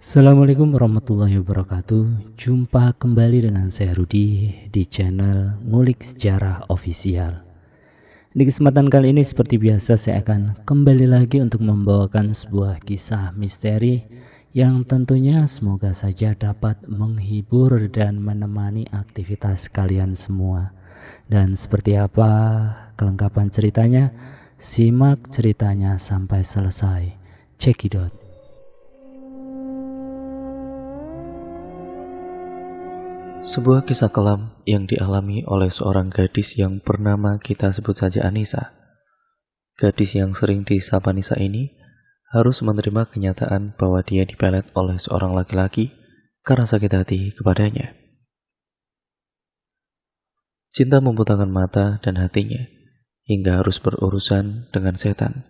Assalamualaikum warahmatullahi wabarakatuh. Jumpa kembali dengan saya Rudi di channel Ngulik Sejarah Official. Di kesempatan kali ini seperti biasa saya akan kembali lagi untuk membawakan sebuah kisah misteri yang tentunya semoga saja dapat menghibur dan menemani aktivitas kalian semua. Dan seperti apa kelengkapan ceritanya? Simak ceritanya sampai selesai. Cekidot. Sebuah kisah kelam yang dialami oleh seorang gadis yang bernama kita sebut saja Anissa. Gadis yang sering disapa Nisa ini harus menerima kenyataan bahwa dia dipelet oleh seorang laki-laki karena sakit hati kepadanya. Cinta membutakan mata dan hatinya hingga harus berurusan dengan setan.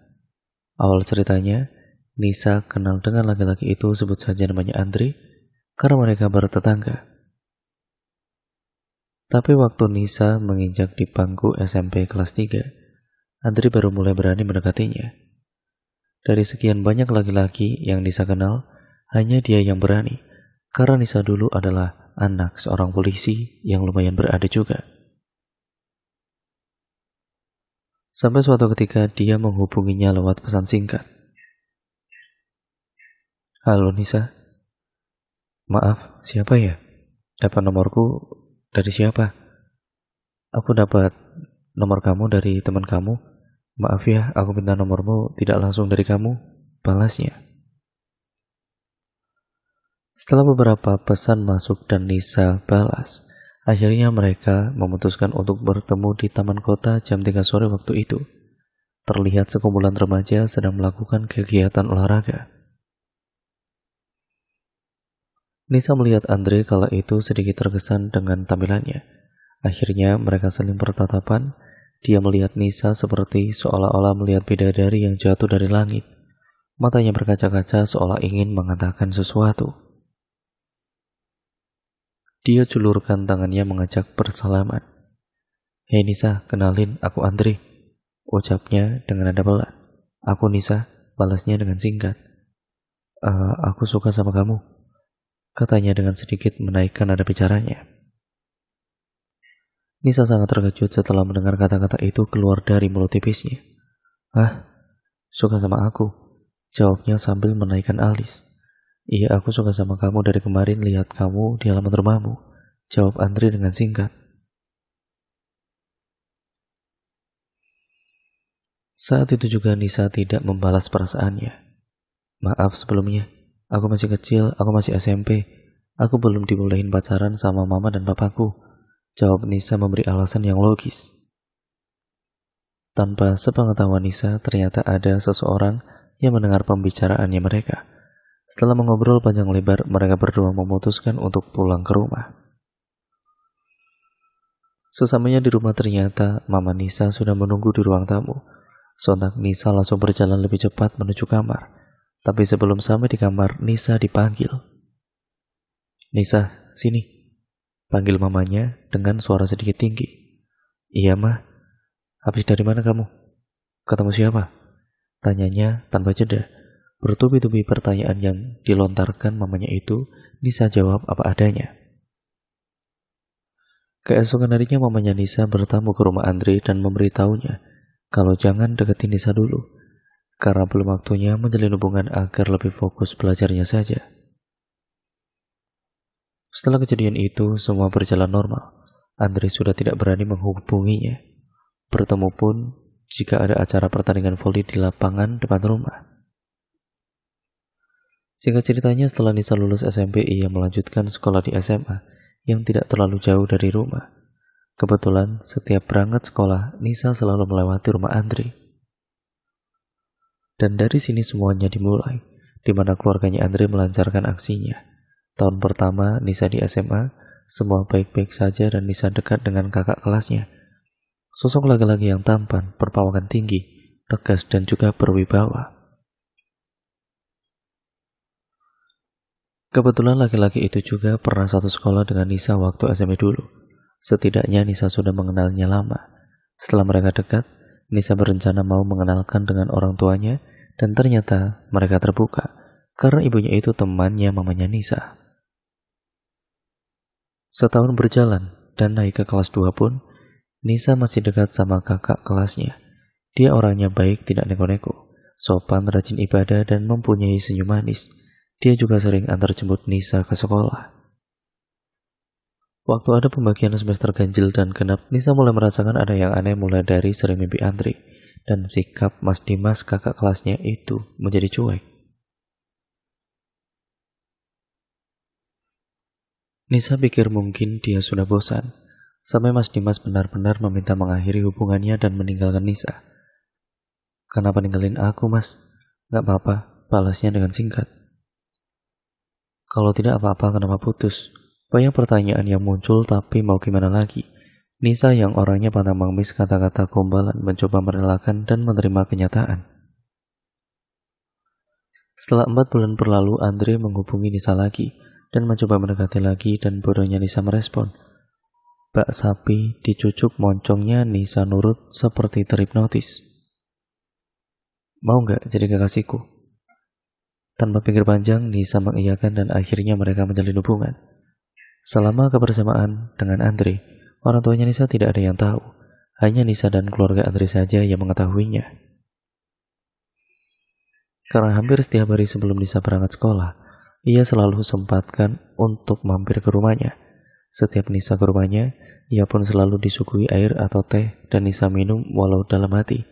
Awal ceritanya, Nisa kenal dengan laki-laki itu sebut saja namanya Andre karena mereka bertetangga. Tapi waktu Nisa menginjak di bangku SMP kelas 3, Andri baru mulai berani mendekatinya. Dari sekian banyak laki-laki yang Nisa kenal, hanya dia yang berani, karena Nisa dulu adalah anak seorang polisi yang lumayan berada juga. Sampai suatu ketika dia menghubunginya lewat pesan singkat. Halo Nisa, maaf, siapa ya? Dapat nomorku dari siapa? Aku dapat nomor kamu dari teman kamu. Maaf ya, aku minta nomormu tidak langsung dari kamu. Balasnya. Setelah beberapa pesan masuk dan Nisa balas, akhirnya mereka memutuskan untuk bertemu di taman kota jam 3 sore waktu itu. Terlihat sekumpulan remaja sedang melakukan kegiatan olahraga. Nisa melihat Andre kala itu sedikit terkesan dengan tampilannya. Akhirnya mereka saling bertatapan. Dia melihat Nisa seperti seolah-olah melihat bidadari yang jatuh dari langit. Matanya berkaca-kaca seolah ingin mengatakan sesuatu. Dia julurkan tangannya mengajak bersalaman. Hei Nisa, kenalin, aku Andre. Ucapnya dengan nada pelan. Aku Nisa, balasnya dengan singkat. Aku suka sama kamu, katanya dengan sedikit menaikkan nada bicaranya. Nisa sangat terkejut setelah mendengar kata-kata itu keluar dari mulut tipisnya. Suka sama aku? Jawabnya sambil menaikkan alis. Iya, aku suka sama kamu dari kemarin lihat kamu di halaman rumahmu, jawab Andri dengan singkat. Saat itu juga Nisa tidak membalas perasaannya. Maaf sebelumnya, aku masih kecil, aku masih SMP. Aku belum dibolehin pacaran sama mama dan papaku, jawab Nisa memberi alasan yang logis. Tanpa sepengetahuan Nisa, ternyata ada seseorang yang mendengar pembicaraannya mereka. Setelah mengobrol panjang lebar, mereka berdua memutuskan untuk pulang ke rumah. Sesamanya di rumah ternyata mama Nisa sudah menunggu di ruang tamu. Sontak Nisa langsung berjalan lebih cepat menuju kamar. Tapi sebelum sampai di kamar, Nisa dipanggil. Nisa, sini, panggil mamanya dengan suara sedikit tinggi. Iya mah, habis dari mana kamu? Ketemu siapa? Tanyanya tanpa jeda. Bertubi-tubi pertanyaan yang dilontarkan mamanya itu, Nisa jawab apa adanya. Keesokan harinya mamanya Nisa bertamu ke rumah Andre dan memberitahunya kalau jangan deketin Nisa dulu, karena belum waktunya menjalin hubungan agar lebih fokus belajarnya saja. Setelah kejadian itu, semua berjalan normal. Andre sudah tidak berani menghubunginya. Bertemu pun jika ada acara pertandingan voli di lapangan depan rumah. Singkat ceritanya, setelah Nisa lulus SMP, ia melanjutkan sekolah di SMA yang tidak terlalu jauh dari rumah. Kebetulan, setiap berangkat sekolah, Nisa selalu melewati rumah Andre. Dan dari sini semuanya dimulai, di mana keluarganya Andre melancarkan aksinya. Tahun pertama Nisa di SMA, semua baik-baik saja dan Nisa dekat dengan kakak kelasnya. Sosok laki-laki yang tampan, berperawakan tinggi, tegas dan juga berwibawa. Kebetulan laki-laki itu juga pernah satu sekolah dengan Nisa waktu SMP dulu. Setidaknya Nisa sudah mengenalnya lama. Setelah mereka dekat, Nisa berencana mau mengenalkan dengan orang tuanya dan ternyata mereka terbuka karena ibunya itu temannya mamanya Nisa. Setahun berjalan dan naik ke kelas 2 pun, Nisa masih dekat sama kakak kelasnya. Dia orangnya baik, tidak neko-neko, sopan, rajin ibadah, dan mempunyai senyum manis. Dia juga sering antar jemput Nisa ke sekolah. Waktu ada pembagian semester ganjil dan genap, Nisa mulai merasakan ada yang aneh, mulai dari sering mimpi Andri, dan sikap Mas Dimas kakak kelasnya itu menjadi cuek. Nisa pikir mungkin dia sudah bosan, sampai Mas Dimas benar-benar meminta mengakhiri hubungannya dan meninggalkan Nisa. "Kenapa ninggalin aku, Mas?" "Gak apa-apa," balasnya dengan singkat. "Kalau tidak apa-apa, kenapa putus?" Banyak pertanyaan yang muncul, tapi mau gimana lagi? Nisa yang orangnya pantang mengemis kata-kata gombalan mencoba merelakan dan menerima kenyataan. Setelah 4 bulan berlalu, Andre menghubungi Nisa lagi dan mencoba mendekati lagi, dan bodohnya Nisa merespon. Bak sapi dicucuk moncongnya, Nisa nurut seperti terhipnotis. "Mau nggak jadi kekasihku?" Tanpa pikir panjang, Nisa mengiyakan dan akhirnya mereka menjalin hubungan. Selama kebersamaan dengan Andre, orang tuanya Nisa tidak ada yang tahu. Hanya Nisa dan keluarga Andre saja yang mengetahuinya. Karena hampir setiap hari sebelum Nisa berangkat sekolah, ia selalu sempatkan untuk mampir ke rumahnya. Setiap Nisa ke rumahnya, ia pun selalu disuguhi air atau teh, dan Nisa minum walau dalam hati.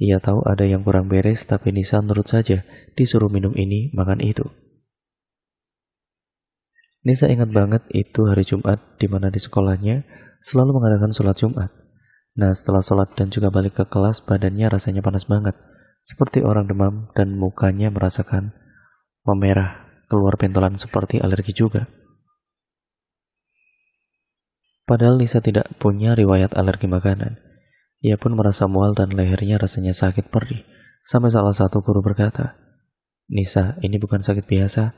Ia tahu ada yang kurang beres, tapi Nisa nurut saja, disuruh minum ini, makan itu. Nisa ingat banget itu hari Jumat, di mana di sekolahnya selalu mengadakan sholat Jumat. Nah, setelah sholat dan juga balik ke kelas, badannya rasanya panas banget, seperti orang demam, dan mukanya merasakan memerah, keluar pentolan seperti alergi juga. Padahal Nisa tidak punya riwayat alergi makanan. Ia pun merasa mual dan lehernya rasanya sakit perih, sampai salah satu guru berkata, "Nisa, ini bukan sakit biasa,"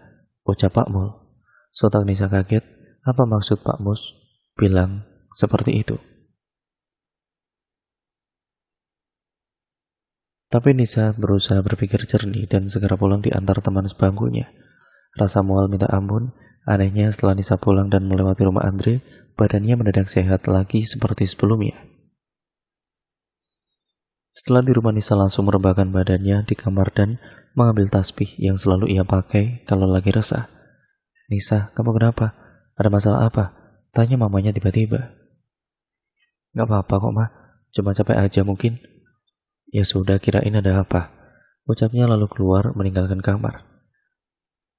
ucap Pak Mul. Sontak Nisa kaget, apa maksud Pak Mus bilang seperti itu? Tapi Nisa berusaha berpikir jernih dan segera pulang diantar teman sebangkunya. Rasa mual minta ampun. Anehnya setelah Nisa pulang dan melewati rumah Andre, badannya mendadak sehat lagi seperti sebelumnya. Setelah di rumah, Nisa langsung merebahkan badannya di kamar dan mengambil tasbih yang selalu ia pakai kalau lagi resah. "Nisa, kamu kenapa? Ada masalah apa?" tanya mamanya tiba-tiba. "Gak apa-apa kok, Ma. Cuma capek aja mungkin." "Ya sudah, kirain ada apa," ucapnya lalu keluar meninggalkan kamar.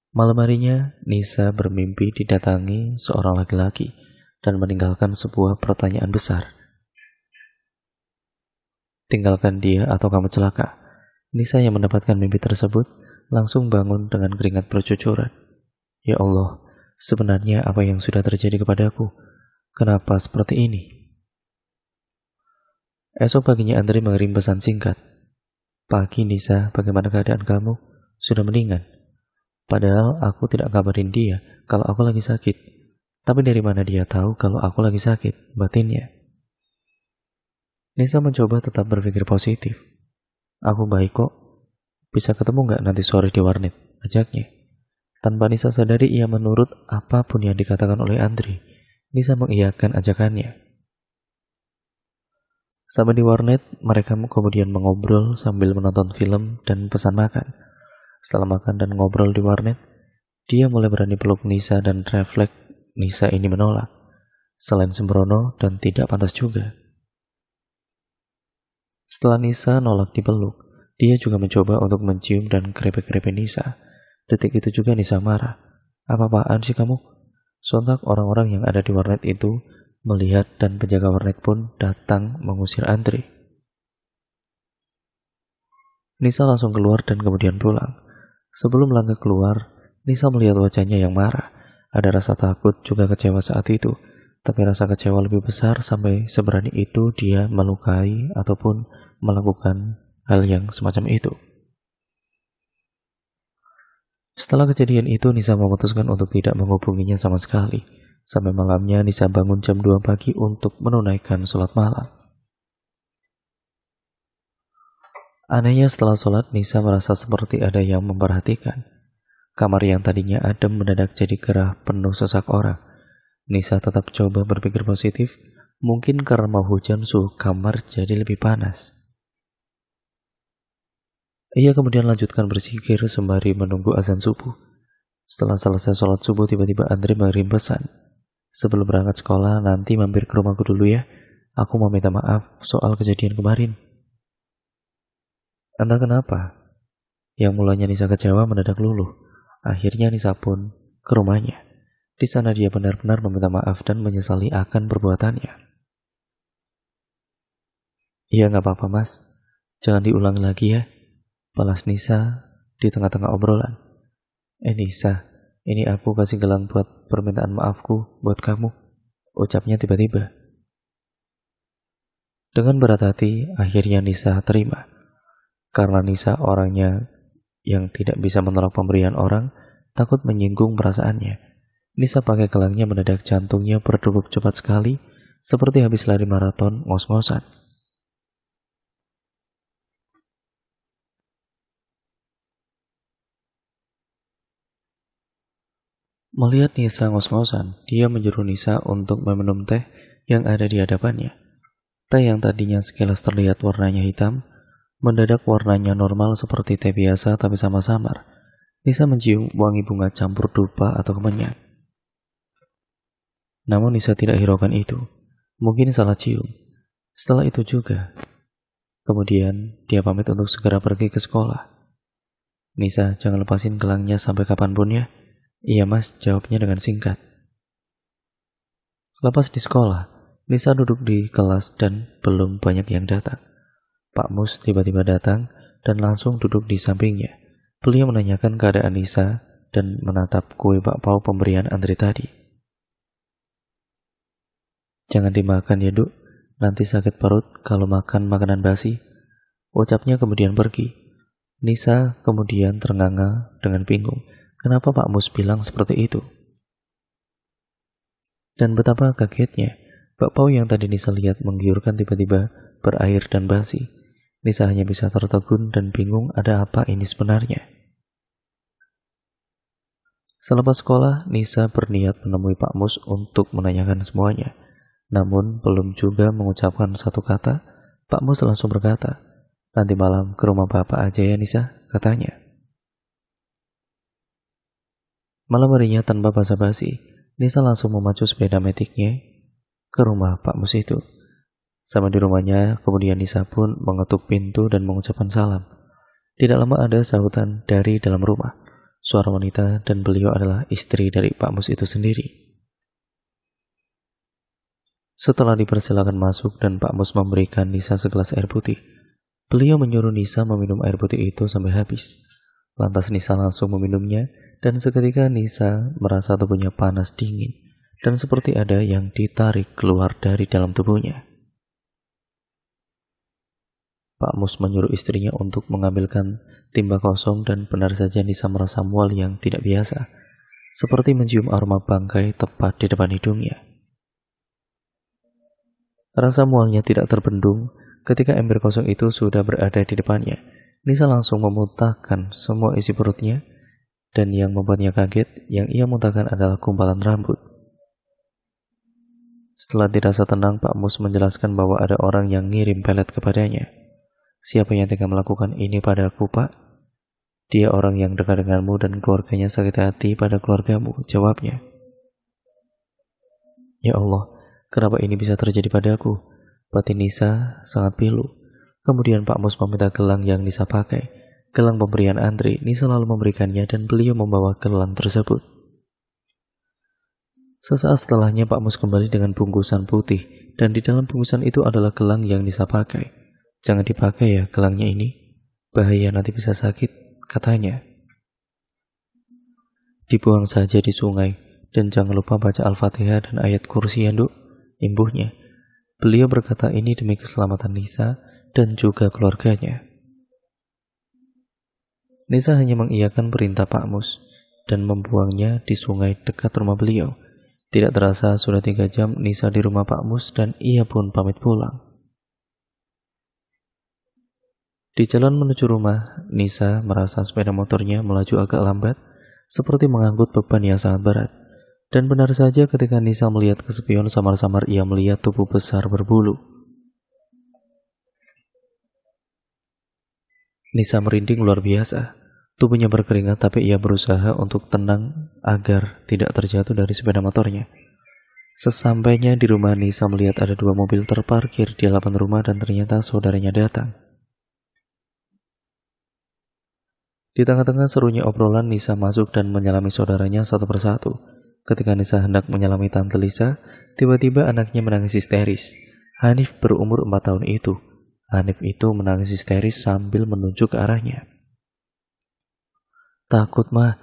Malam harinya, Nisa bermimpi didatangi seorang laki-laki dan meninggalkan sebuah pertanyaan besar. "Tinggalkan dia atau kamu celaka?" Nisa yang mendapatkan mimpi tersebut langsung bangun dengan keringat bercucuran. Ya Allah, sebenarnya apa yang sudah terjadi kepadaku? Kenapa seperti ini? Esok paginya Andre mengirim pesan singkat. "Pagi Nisa, bagaimana keadaan kamu? Sudah mendingan?" Padahal aku tidak kabarin dia kalau aku lagi sakit. Tapi dari mana dia tahu kalau aku lagi sakit? Batinnya. Nisa mencoba tetap berpikir positif. "Aku baik kok. Bisa ketemu nggak nanti sore di warnet?" ajaknya. Tanpa Nisa sadari, ia menurut apapun yang dikatakan oleh Andre. Nisa mengiyakan ajakannya. Sampai di warnet, mereka kemudian mengobrol sambil menonton film dan pesan makan. Setelah makan dan ngobrol di warnet, dia mulai berani peluk Nisa dan refleks Nisa ini menolak. Selain sembrono dan tidak pantas juga. Setelah Nisa nolak dipeluk, dia juga mencoba untuk mencium dan keripik-keripik Nisa. Detik itu juga Nisa marah. "Apa-apaan sih kamu?" Sontak orang-orang yang ada di warnet itu melihat dan penjaga warnet pun datang mengusir Andre. Nisa langsung keluar dan kemudian pulang. Sebelum langkah keluar, Nisa melihat wajahnya yang marah. Ada rasa takut juga kecewa saat itu. Tapi rasa kecewa lebih besar sampai seberani itu dia melukai ataupun melakukan hal yang semacam itu. Setelah kejadian itu, Nisa memutuskan untuk tidak menghubunginya sama sekali. Sampai malamnya, Nisa bangun jam 2 pagi untuk menunaikan sholat malam. Anehnya setelah sholat, Nisa merasa seperti ada yang memperhatikan. Kamar yang tadinya adem mendadak jadi gerah penuh sesak orang. Nisa tetap coba berpikir positif, mungkin karena mau hujan suhu kamar jadi lebih panas. Ia kemudian lanjutkan berzikir sembari menunggu azan subuh. Setelah selesai sholat subuh, tiba-tiba Andre mengirim pesan. Sebelum berangkat sekolah, nanti mampir ke rumahku dulu ya. Aku mau minta maaf soal kejadian kemarin. Entah kenapa, yang mulanya Nisa kecewa mendadak luluh. Akhirnya Nisa pun ke rumahnya. Di sana dia benar-benar meminta maaf dan menyesali akan perbuatannya. Iya, gak apa-apa mas. Jangan diulangi lagi ya. Balas Nisa di tengah-tengah obrolan. Nisa, ini aku kasih gelang buat permintaan maafku buat kamu. Ucapnya tiba-tiba. Dengan berat hati, akhirnya Nisa terima. Karena Nisa orangnya yang tidak bisa menolak pemberian orang, takut menyinggung perasaannya. Nisa pakai gelangnya mendadak jantungnya berdegup cepat sekali, seperti habis lari maraton ngos-ngosan. Melihat Nisa ngos-ngosan, dia menyuruh Nisa untuk meminum teh yang ada di hadapannya. Teh yang tadinya sekilas terlihat warnanya hitam, mendadak warnanya normal seperti teh biasa tapi sama samar. Nisa mencium wangi bunga campur dupa atau kemenyan. Namun Nisa tidak hiraukan itu. Mungkin salah cium. Setelah itu juga. Kemudian dia pamit untuk segera pergi ke sekolah. Nisa, jangan lepasin gelangnya sampai kapanpun ya. Iya mas, jawabnya dengan singkat. Lepas di sekolah, Nisa duduk di kelas dan belum banyak yang datang. Pak Mus tiba-tiba datang dan langsung duduk di sampingnya. Beliau menanyakan keadaan Nisa dan menatap kue bakpao pemberian Andre tadi. Jangan dimakan ya duk, nanti sakit perut kalau makan makanan basi. Ucapnya kemudian pergi. Nisa kemudian ternganga dengan bingung. Kenapa Pak Mus bilang seperti itu? Dan betapa kagetnya, bakpao yang tadi Nisa lihat menggiurkan tiba-tiba berair dan basi. Nisa hanya bisa tertegun dan bingung ada apa ini sebenarnya. Selepas sekolah, Nisa berniat menemui Pak Mus untuk menanyakan semuanya. Namun belum juga mengucapkan satu kata, Pak Mus langsung berkata, nanti malam ke rumah Bapak aja ya Nisa, katanya. Malam harinya tanpa basa-basi, Nisa langsung memacu sepeda metiknya ke rumah Pak Mus itu. Sama di rumahnya, kemudian Nisa pun mengetuk pintu dan mengucapkan salam. Tidak lama ada sahutan dari dalam rumah. Suara wanita dan beliau adalah istri dari Pak Mus itu sendiri. Setelah dipersilakan masuk dan Pak Mus memberikan Nisa segelas air putih, beliau menyuruh Nisa meminum air putih itu sampai habis. Lantas Nisa langsung meminumnya dan seketika Nisa merasa tubuhnya panas dingin dan seperti ada yang ditarik keluar dari dalam tubuhnya. Pak Mus menyuruh istrinya untuk mengambilkan timba kosong dan benar saja Nisa merasa mual yang tidak biasa, seperti mencium aroma bangkai tepat di depan hidungnya. Rasa mualnya tidak terbendung ketika ember kosong itu sudah berada di depannya. Nisa langsung memuntahkan semua isi perutnya dan yang membuatnya kaget, yang ia muntahkan adalah gumpalan rambut. Setelah dirasa tenang, Pak Mus menjelaskan bahwa ada orang yang ngirim pelet kepadanya. Siapa yang tega melakukan ini padaku, Pak? Dia orang yang dekat denganmu dan keluarganya sakit hati pada keluargamu, jawabnya. Ya Allah, kenapa ini bisa terjadi padaku? Batin Nisa sangat pilu. Kemudian Pak Mus meminta gelang yang Nisa pakai. Gelang pemberian Andre. Nisa lalu memberikannya dan beliau membawa gelang tersebut. Sesaat setelahnya Pak Mus kembali dengan bungkusan putih. Dan di dalam bungkusan itu adalah gelang yang Nisa pakai. Jangan dipakai ya gelangnya ini. Bahaya nanti bisa sakit, katanya. Dibuang saja di sungai. Dan jangan lupa baca Al-Fatihah dan ayat kursi ya Nduk, imbuhnya. Beliau berkata ini demi keselamatan Nisa dan juga keluarganya. Nisa hanya mengiyakan perintah Pak Mus dan membuangnya di sungai dekat rumah beliau. Tidak terasa sudah 3 jam Nisa di rumah Pak Mus dan ia pun pamit pulang. Di jalan menuju rumah, Nisa merasa sepeda motornya melaju agak lambat seperti mengangkut beban yang sangat berat. Dan benar saja ketika Nisa melihat ke spion, samar-samar ia melihat tubuh besar berbulu. Nisa merinding luar biasa. Tubuhnya berkeringat tapi ia berusaha untuk tenang agar tidak terjatuh dari sepeda motornya. Sesampainya di rumah, Nisa melihat ada 2 mobil terparkir di halaman rumah dan ternyata saudaranya datang. Di tengah-tengah serunya obrolan, Nisa masuk dan menyalami saudaranya satu persatu. Ketika Nisa hendak menyalami Tante Lisa, tiba-tiba anaknya menangis histeris. Hanif berumur 4 tahun itu. Hanif itu menangis histeris sambil menunjuk ke arahnya. Takut mah,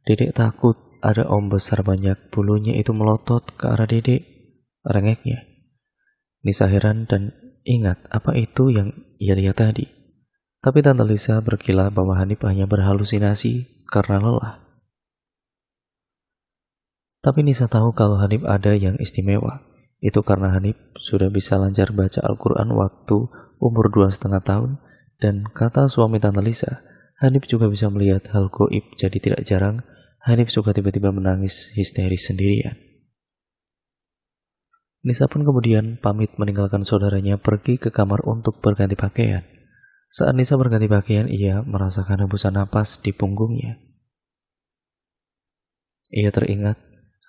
Dedek takut. Ada om besar banyak bulunya itu melotot ke arah Dedek, rengeknya. Nisa heran dan ingat apa itu yang ia lihat tadi. Tapi Tante Lisa berkilah bahwa Hanif hanya berhalusinasi karena lelah. Tapi Nisa tahu kalau Hanif ada yang istimewa. Itu karena Hanif sudah bisa lancar baca Al-Quran waktu umur 2,5 tahun. Dan kata suami Tante Lisa, Hanif juga bisa melihat hal goib. Jadi tidak jarang Hanif suka tiba-tiba menangis histeris sendirian. Nisa pun kemudian pamit meninggalkan saudaranya pergi ke kamar untuk berganti pakaian. Saat Nisa berganti pakaian, ia merasakan hembusan napas di punggungnya. Ia teringat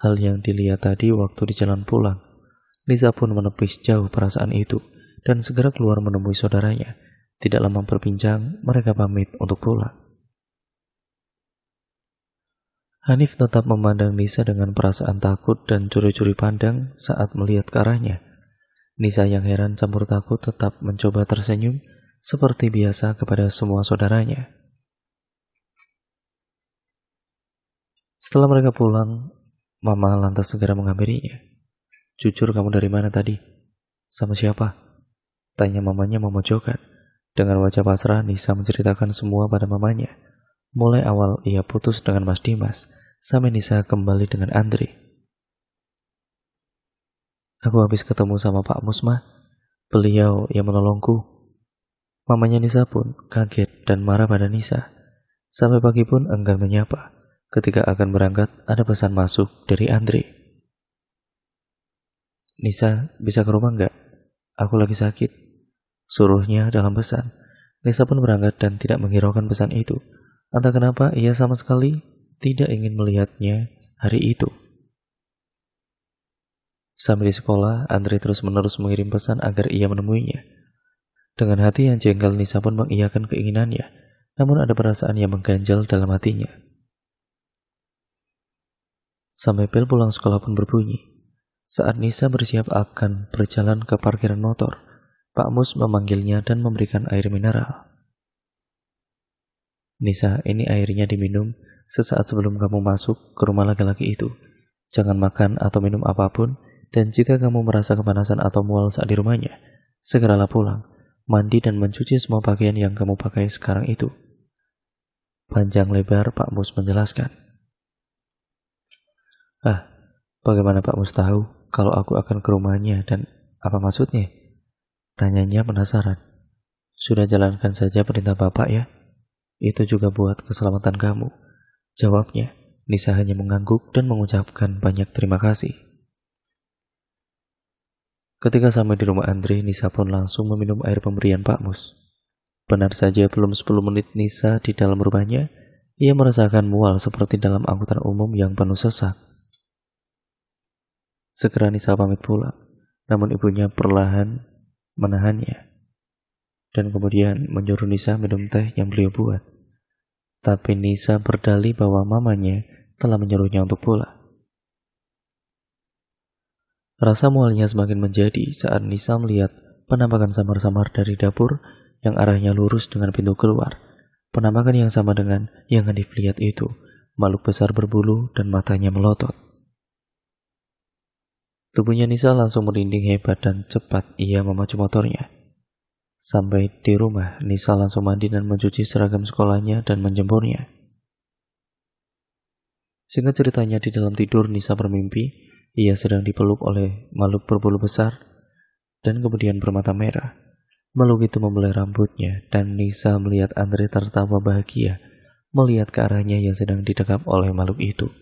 hal yang dilihat tadi waktu di jalan pulang. Nisa pun menepis jauh perasaan itu dan segera keluar menemui saudaranya. Tidak lama berbincang, mereka pamit untuk pulang. Hanif tetap memandang Nisa dengan perasaan takut dan curi-curi pandang saat melihat ke arahnya. Nisa yang heran campur takut tetap mencoba tersenyum seperti biasa kepada semua saudaranya. Setelah mereka pulang, Mama lantas segera menghampirinya. Jujur, kamu dari mana tadi? Sama siapa? Tanya mamanya memojokkan. Dengan wajah pasrah, Nisa menceritakan semua pada mamanya. Mulai awal ia putus dengan Mas Dimas, sampai Nisa kembali dengan Andre. Aku habis ketemu sama Pak Musma, beliau yang menolongku. Mamanya Nisa pun kaget dan marah pada Nisa. Sampai pagi pun enggan menyapa. Ketika akan berangkat, ada pesan masuk dari Andre. Nisa, bisa ke rumah enggak? Aku lagi sakit. Suruhnya dalam pesan. Nisa pun berangkat dan tidak menghiraukan pesan itu. Entah kenapa ia sama sekali tidak ingin melihatnya hari itu. Sampai di sekolah, Andre terus-menerus mengirim pesan agar ia menemuinya. Dengan hati yang jengkel, Nisa pun mengiyakan keinginannya. Namun ada perasaan yang mengganjal dalam hatinya. Sampai bel pulang sekolah pun berbunyi. Saat Nisa bersiap akan berjalan ke parkiran motor, Pak Mus memanggilnya dan memberikan air mineral. Nisa, ini airnya diminum sesaat sebelum kamu masuk ke rumah laki-laki itu. Jangan makan atau minum apapun, dan jika kamu merasa kepanasan atau mual saat di rumahnya, segeralah pulang, mandi dan mencuci semua pakaian yang kamu pakai sekarang itu. Panjang lebar Pak Mus menjelaskan. Bagaimana Pak Mus tahu kalau aku akan ke rumahnya dan apa maksudnya? Tanyanya penasaran. Sudah jalankan saja perintah Bapak ya. Itu juga buat keselamatan kamu. Jawabnya. Nisa hanya mengangguk dan mengucapkan banyak terima kasih. Ketika sampai di rumah Andre, Nisa pun langsung meminum air pemberian Pak Mus. Benar saja belum 10 menit Nisa di dalam rumahnya, ia merasakan mual seperti dalam angkutan umum yang penuh sesak. Segera Nisa pamit pulang, namun ibunya perlahan menahannya dan kemudian menyuruh Nisa minum teh yang beliau buat. Tapi Nisa berdalih bahwa mamanya telah menyuruhnya untuk pulang. Rasa mualnya semakin menjadi saat Nisa melihat penampakan samar-samar dari dapur yang arahnya lurus dengan pintu keluar. Penampakan yang sama dengan yang Hanif lihat itu, makhluk besar berbulu dan matanya melotot. Tubuhnya Nisa langsung merinding hebat dan cepat ia memacu motornya. Sampai di rumah, Nisa langsung mandi dan mencuci seragam sekolahnya dan menjemurnya. Singkat ceritanya, di dalam tidur Nisa bermimpi ia sedang dipeluk oleh makhluk berbulu besar dan kemudian bermata merah. Makhluk itu membelai rambutnya dan Nisa melihat Andre tertawa bahagia melihat ke arahnya yang sedang didekap oleh makhluk itu.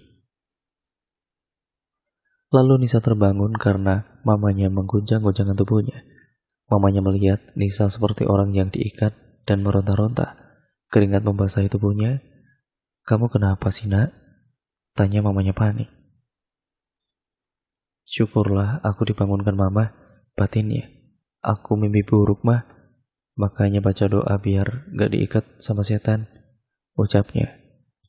Lalu Nisa terbangun karena mamanya mengguncang-guncangkan tubuhnya. Mamanya melihat Nisa seperti orang yang diikat dan meronta-ronta. Keringat membasahi tubuhnya. "Kamu kenapa sih, Nak?" tanya mamanya panik. "Syukurlah aku dibangunkan Mama," batinnya. "Aku mimpi buruk, Mah. Makanya baca doa biar gak diikat sama setan," ucapnya.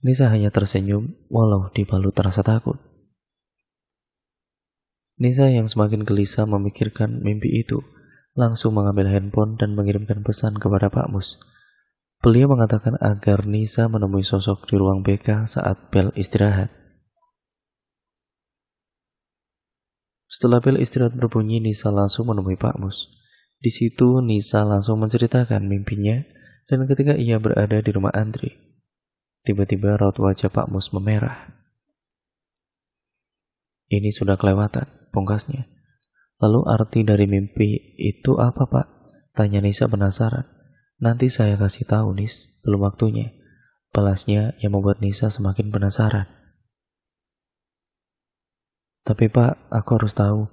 Nisa hanya tersenyum walau dibalut rasa takut. Nisa yang semakin gelisah memikirkan mimpi itu, langsung mengambil handphone dan mengirimkan pesan kepada Pak Mus. Beliau mengatakan agar Nisa menemui sosok di ruang BK saat bel istirahat. Setelah bel istirahat berbunyi, Nisa langsung menemui Pak Mus. Di situ Nisa langsung menceritakan mimpinya, dan ketika ia berada di rumah Andri, tiba-tiba raut wajah Pak Mus memerah. "Ini sudah kelewatan," pungkasnya. "Lalu arti dari mimpi itu apa, Pak?" tanya Nisa penasaran. "Nanti saya kasih tahu, Nis, belum waktunya," balasnya yang membuat Nisa semakin penasaran. "Tapi Pak, aku harus tahu.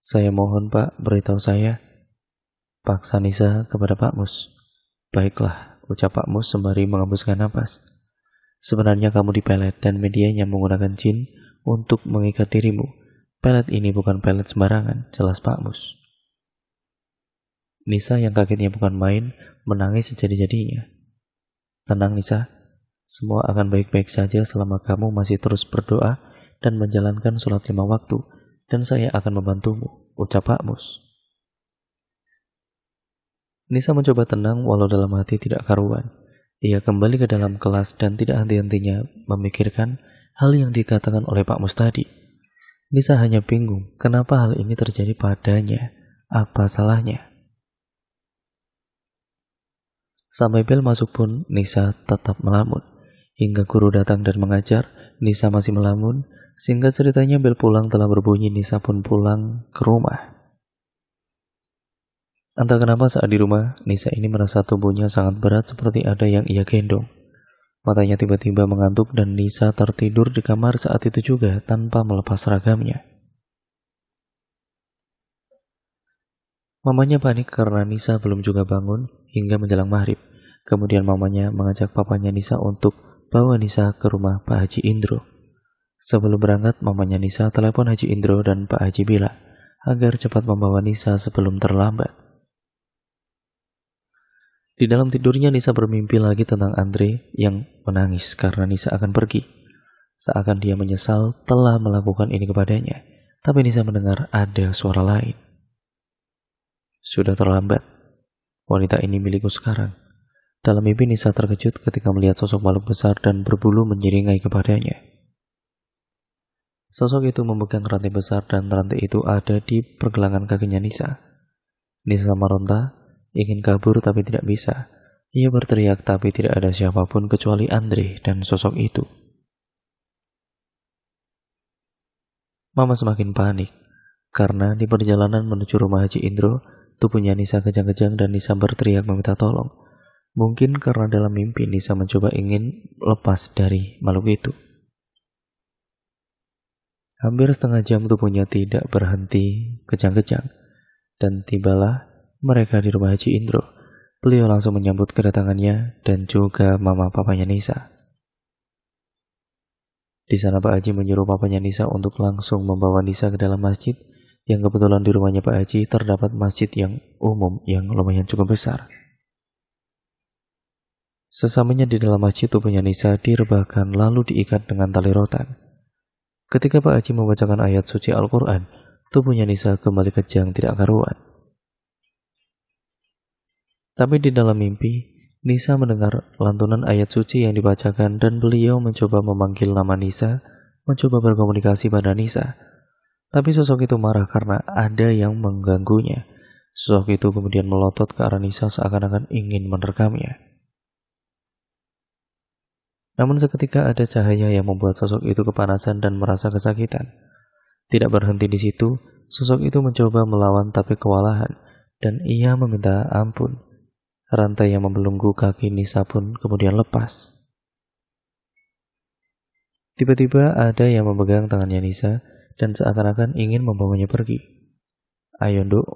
Saya mohon Pak, beritahu saya," paksa Nisa kepada Pak Mus. "Baiklah," ucap Pak Mus sembari menghembuskan napas. "Sebenarnya kamu dipelet dan medianya menggunakan jin untuk mengikat dirimu. Pelet ini bukan pelet sembarangan," jelas Pak Mus. Nisa yang kagetnya bukan main, menangis sejadi-jadinya. "Tenang Nisa, semua akan baik-baik saja selama kamu masih terus berdoa dan menjalankan sholat 5 waktu, dan saya akan membantumu," ucap Pak Mus. Nisa mencoba tenang walau dalam hati tidak karuan. Ia kembali ke dalam kelas dan tidak henti-hentinya memikirkan hal yang dikatakan oleh Pak Mus tadi. Nisa hanya bingung kenapa hal ini terjadi padanya. Apa salahnya? Sampai bel masuk pun Nisa tetap melamun. Hingga guru datang dan mengajar, Nisa masih melamun. Sehingga ceritanya bel pulang telah berbunyi, Nisa pun pulang ke rumah. Entah kenapa saat di rumah, Nisa ini merasa tubuhnya sangat berat seperti ada yang ia gendong. Matanya tiba-tiba mengantuk dan Nisa tertidur di kamar saat itu juga tanpa melepas seragamnya. Mamanya panik karena Nisa belum juga bangun hingga menjelang maghrib. Kemudian mamanya mengajak papanya Nisa untuk bawa Nisa ke rumah Pak Haji Indro. Sebelum berangkat, mamanya Nisa telepon Haji Indro dan Pak Haji bilang agar cepat membawa Nisa sebelum terlambat. Di dalam tidurnya Nisa bermimpi lagi tentang Andre yang menangis karena Nisa akan pergi. Seakan dia menyesal telah melakukan ini kepadanya. Tapi Nisa mendengar ada suara lain. "Sudah terlambat. Wanita ini milikku sekarang." Dalam mimpi Nisa terkejut ketika melihat sosok makhluk besar dan berbulu menyeringai kepadanya. Sosok itu memegang rantai besar dan rantai itu ada di pergelangan kakinya Nisa. Nisa meronta, ingin kabur tapi tidak bisa. Ia berteriak tapi tidak ada siapapun kecuali Andre dan sosok itu. Mama semakin panik karena di perjalanan menuju rumah Haji Indro, tubuhnya Nisa kejang-kejang dan Nisa berteriak meminta tolong. Mungkin karena dalam mimpi Nisa mencoba ingin lepas dari makhluk itu. Hampir setengah jam tubuhnya tidak berhenti kejang-kejang dan tibalah mereka di rumah Haji Indro. Beliau langsung menyambut kedatangannya dan juga mama papanya Nisa. Di sana Pak Haji menyuruh papanya Nisa untuk langsung membawa Nisa ke dalam masjid yang kebetulan di rumahnya Pak Haji terdapat masjid yang umum yang lumayan cukup besar. Sesamanya di dalam masjid, tubuhnya Nisa direbahkan lalu diikat dengan tali rotan. Ketika Pak Haji membacakan ayat suci Al-Quran, tubuhnya Nisa kembali kejang tidak karuan. Tapi di dalam mimpi, Nisa mendengar lantunan ayat suci yang dibacakan dan beliau mencoba memanggil nama Nisa, mencoba berkomunikasi pada Nisa. Tapi sosok itu marah karena ada yang mengganggunya. Sosok itu kemudian melotot ke arah Nisa seakan-akan ingin menerkamnya. Namun seketika ada cahaya yang membuat sosok itu kepanasan dan merasa kesakitan. Tidak berhenti di situ, sosok itu mencoba melawan tapi kewalahan dan ia meminta ampun. Rantai yang membelenggu kaki Nisa pun kemudian lepas. Tiba-tiba ada yang memegang tangannya Nisa dan seakan-akan ingin membawanya pergi. "Ayo Nduk,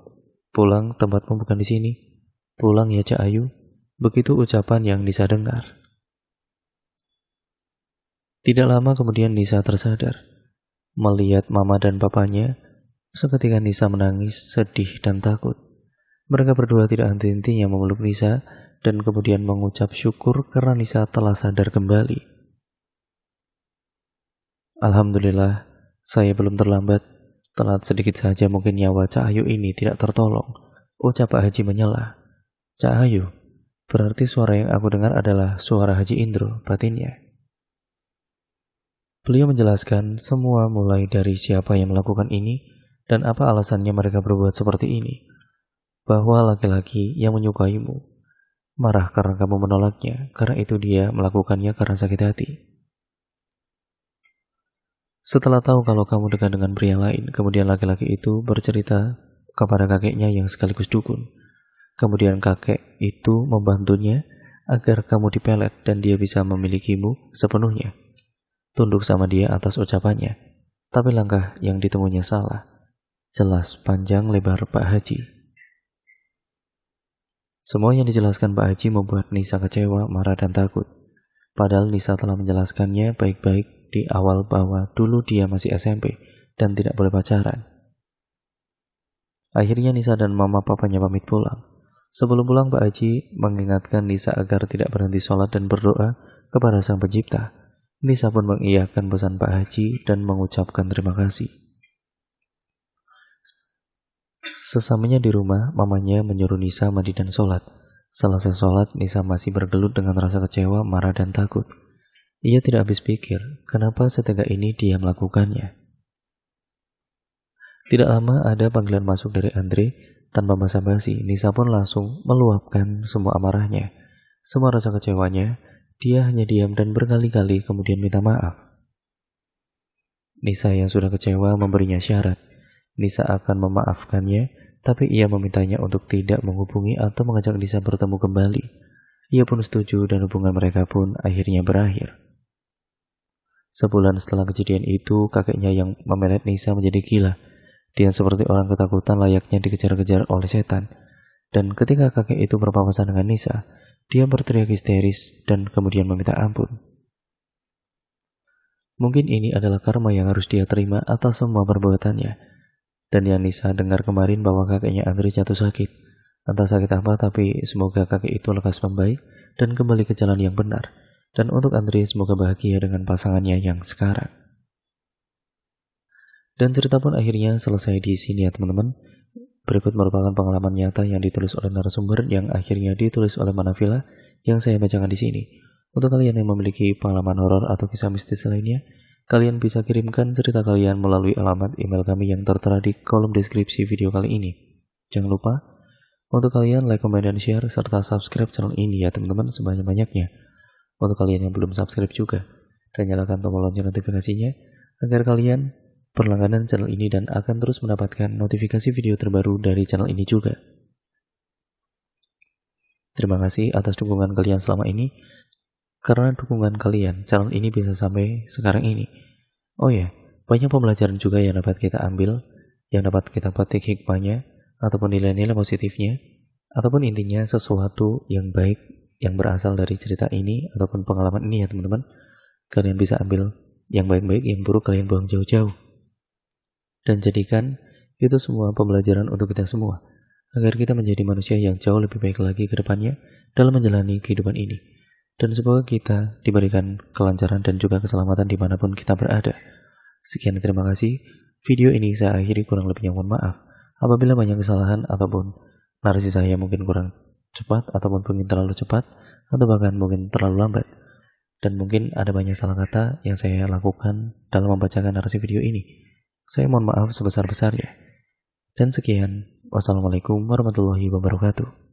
pulang, tempatmu bukan di sini. Pulang ya Cak Ayu." Begitu ucapan yang Nisa dengar. Tidak lama kemudian Nisa tersadar. Melihat mama dan papanya, seketika Nisa menangis, sedih dan takut. Mereka berdua tidak henti-hentinya memeluk Nisa dan kemudian mengucap syukur karena Nisa telah sadar kembali. "Alhamdulillah, saya belum terlambat. Telat sedikit saja mungkin nyawa Cak Ayu ini tidak tertolong," ucap Pak Haji menyela. "Cak Ayu, berarti suara yang aku dengar adalah suara Haji Indro," batinnya. Beliau menjelaskan semua mulai dari siapa yang melakukan ini dan apa alasannya mereka berbuat seperti ini. Bahwa laki-laki yang menyukaimu marah karena kamu menolaknya, karena itu dia melakukannya karena sakit hati. Setelah tahu kalau kamu dekat dengan pria lain, kemudian laki-laki itu bercerita kepada kakeknya yang sekaligus dukun. Kemudian kakek itu membantunya agar kamu dipelet dan dia bisa memilikimu sepenuhnya. Tunduk sama dia atas ucapannya. Tapi langkah yang ditemuinya salah. Jelas panjang lebar Pak Haji. Semua yang dijelaskan Pak Haji membuat Nisa kecewa, marah dan takut. Padahal Nisa telah menjelaskannya baik-baik di awal bahwa dulu dia masih SMP dan tidak boleh pacaran. Akhirnya Nisa dan mama papanya pamit pulang. Sebelum pulang Pak Haji mengingatkan Nisa agar tidak berhenti sholat dan berdoa kepada Sang Pencipta. Nisa pun mengiyakan pesan Pak Haji dan mengucapkan terima kasih. Sesamanya di rumah, mamanya menyuruh Nisa mandi dan sholat. Selesai sholat, Nisa masih bergelut dengan rasa kecewa, marah dan takut. Ia tidak habis pikir, kenapa setega ini dia melakukannya. Tidak lama ada panggilan masuk dari Andre. Tanpa basa-basi, Nisa pun langsung meluapkan semua amarahnya, semua rasa kecewanya. Dia hanya diam dan berkali-kali kemudian minta maaf. Nisa yang sudah kecewa memberinya syarat. Nisa akan memaafkannya, tapi ia memintanya untuk tidak menghubungi atau mengajak Nisa bertemu kembali. Ia pun setuju dan hubungan mereka pun akhirnya berakhir. Sebulan setelah kejadian itu, kakeknya yang memelet Nisa menjadi gila. Dia seperti orang ketakutan layaknya dikejar-kejar oleh setan. Dan ketika kakek itu berpapasan dengan Nisa, dia berteriak histeris dan kemudian meminta ampun. Mungkin ini adalah karma yang harus dia terima atas semua perbuatannya. Dan yang Nisa dengar kemarin bahwa kakeknya Andre jatuh sakit. Entah sakit apa, tapi semoga kakek itu lekas membaik dan kembali ke jalan yang benar. Dan untuk Andre semoga bahagia dengan pasangannya yang sekarang. Dan cerita pun akhirnya selesai di sini ya teman-teman. Berikut merupakan pengalaman nyata yang ditulis oleh narasumber yang akhirnya ditulis oleh Manavila yang saya bacakan di sini. Untuk kalian yang memiliki pengalaman horor atau kisah mistis lainnya, kalian bisa kirimkan cerita kalian melalui alamat email kami yang tertera di kolom deskripsi video kali ini. Jangan lupa untuk kalian like, comment, dan share serta subscribe channel ini ya teman-teman sebanyak-banyaknya. Untuk kalian yang belum subscribe juga, dan nyalakan tombol lonceng notifikasinya agar kalian berlangganan channel ini dan akan terus mendapatkan notifikasi video terbaru dari channel ini juga. Terima kasih atas dukungan kalian selama ini. Karena dukungan kalian, channel ini bisa sampai sekarang ini. Oh ya, banyak pembelajaran juga yang dapat kita ambil, yang dapat kita petik hikmahnya, ataupun nilai-nilai positifnya, ataupun intinya sesuatu yang baik yang berasal dari cerita ini ataupun pengalaman ini ya teman-teman. Kalian bisa ambil yang baik-baik, yang buruk kalian buang jauh-jauh. Dan jadikan itu semua pembelajaran untuk kita semua, agar kita menjadi manusia yang jauh lebih baik lagi ke depannya dalam menjalani kehidupan ini. Dan semoga kita diberikan kelancaran dan juga keselamatan dimanapun kita berada. Sekian, terima kasih. Video ini saya akhiri, kurang lebihnya mohon maaf apabila banyak kesalahan ataupun narasi saya mungkin kurang cepat ataupun mungkin terlalu cepat atau bahkan mungkin terlalu lambat. Dan mungkin ada banyak salah kata yang saya lakukan dalam membacakan narasi video ini. Saya mohon maaf sebesar-besarnya. Dan sekian, wassalamualaikum warahmatullahi wabarakatuh.